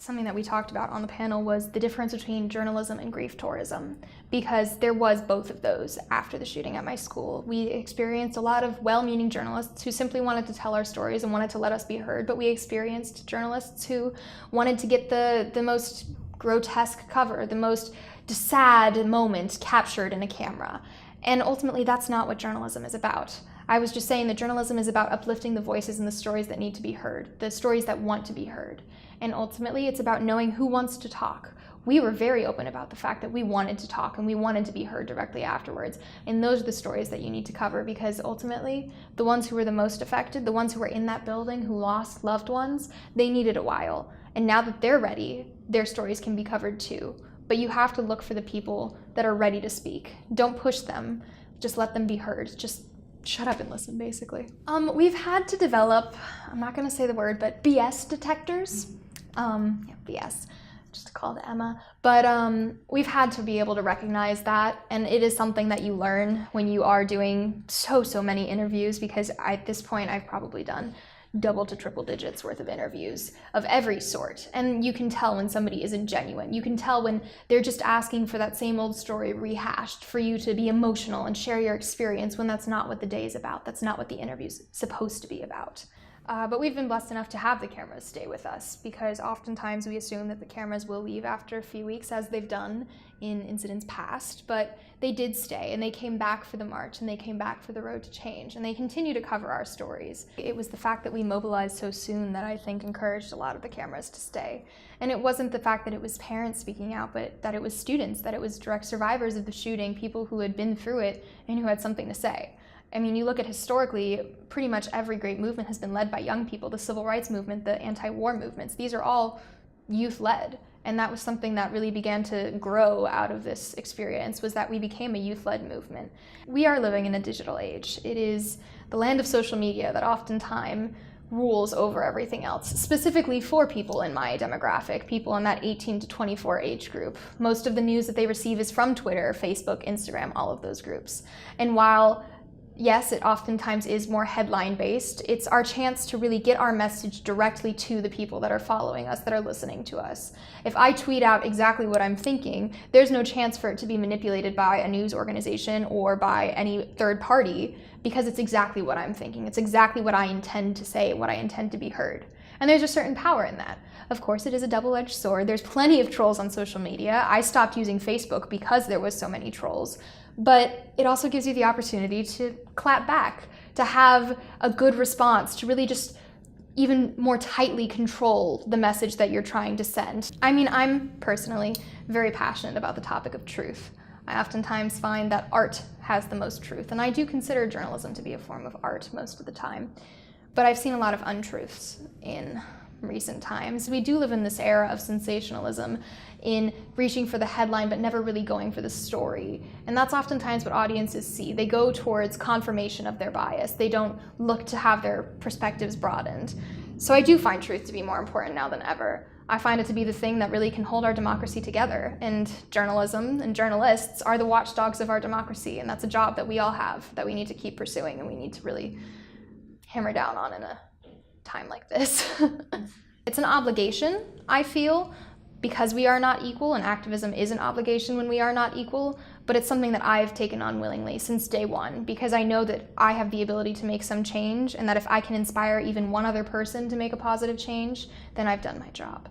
Something that we talked about on the panel was the difference between journalism and grief tourism, because there was both of those after the shooting at my school. We experienced a lot of well-meaning journalists who simply wanted to tell our stories and wanted to let us be heard, but we experienced journalists who wanted to get the most grotesque cover, the most sad moment captured in a camera. And ultimately, that's not what journalism is about. I was just saying that journalism is about uplifting the voices and the stories that need to be heard, the stories that want to be heard. And ultimately, it's about knowing who wants to talk. We were very open about the fact that we wanted to talk and we wanted to be heard directly afterwards. And those are the stories that you need to cover, because ultimately, the ones who were the most affected, the ones who were in that building who lost loved ones, they needed a while. And now that they're ready, their stories can be covered too. But you have to look for the people that are ready to speak. Don't push them, just let them be heard. Just shut up and listen, basically. We've had to develop, I'm not gonna say the word, but BS detectors. Yeah, BS, just to call it Emma. But we've had to be able to recognize that, and it is something that you learn when you are doing so many interviews, because at this point I've probably done double to triple digits worth of interviews of every sort. And you can tell when somebody isn't genuine. You can tell when they're just asking for that same old story rehashed for you to be emotional and share your experience, when that's not what the day is about. That's not what the interview's supposed to be about. But we've been blessed enough to have the cameras stay with us, because oftentimes we assume that the cameras will leave after a few weeks, as they've done in incidents past, but they did stay, and they came back for the march, and they came back for the Road to Change, and they continue to cover our stories. It was the fact that we mobilized so soon that I think encouraged a lot of the cameras to stay. And it wasn't the fact that it was parents speaking out, but that it was students, that it was direct survivors of the shooting, people who had been through it and who had something to say. I mean, you look at historically, pretty much every great movement has been led by young people. The civil rights movement, the anti-war movements, these are all youth-led. And that was something that really began to grow out of this experience, was that we became a youth-led movement. We are living in a digital age. It is the land of social media that oftentimes rules over everything else, specifically for people in my demographic, people in that 18 to 24 age group. Most of the news that they receive is from Twitter, Facebook, Instagram, all of those groups. And while yes, it oftentimes is more headline-based, it's our chance to really get our message directly to the people that are following us, that are listening to us. If I tweet out exactly what I'm thinking, there's no chance for it to be manipulated by a news organization or by any third party, because it's exactly what I'm thinking. It's exactly what I intend to say, what I intend to be heard. And there's a certain power in that. Of course, it is a double-edged sword. There's plenty of trolls on social media. I stopped using Facebook because there was so many trolls. But it also gives you the opportunity to clap back, to have a good response, to really just even more tightly control the message that you're trying to send. I mean, I'm personally very passionate about the topic of truth. I oftentimes find that art has the most truth, and I do consider journalism to be a form of art most of the time. But I've seen a lot of untruths in recent times. We do live in this era of sensationalism, in reaching for the headline but never really going for the story. And that's oftentimes what audiences see. They go towards confirmation of their bias. They don't look to have their perspectives broadened. So I do find truth to be more important now than ever. I find it to be the thing that really can hold our democracy together. And journalism and journalists are the watchdogs of our democracy. And that's a job that we all have, that we need to keep pursuing and we need to really hammer down on in a time like this. It's an obligation, I feel, because we are not equal, and activism is an obligation when we are not equal, but it's something that I've taken on willingly since day one, because I know that I have the ability to make some change, and that if I can inspire even one other person to make a positive change, then I've done my job.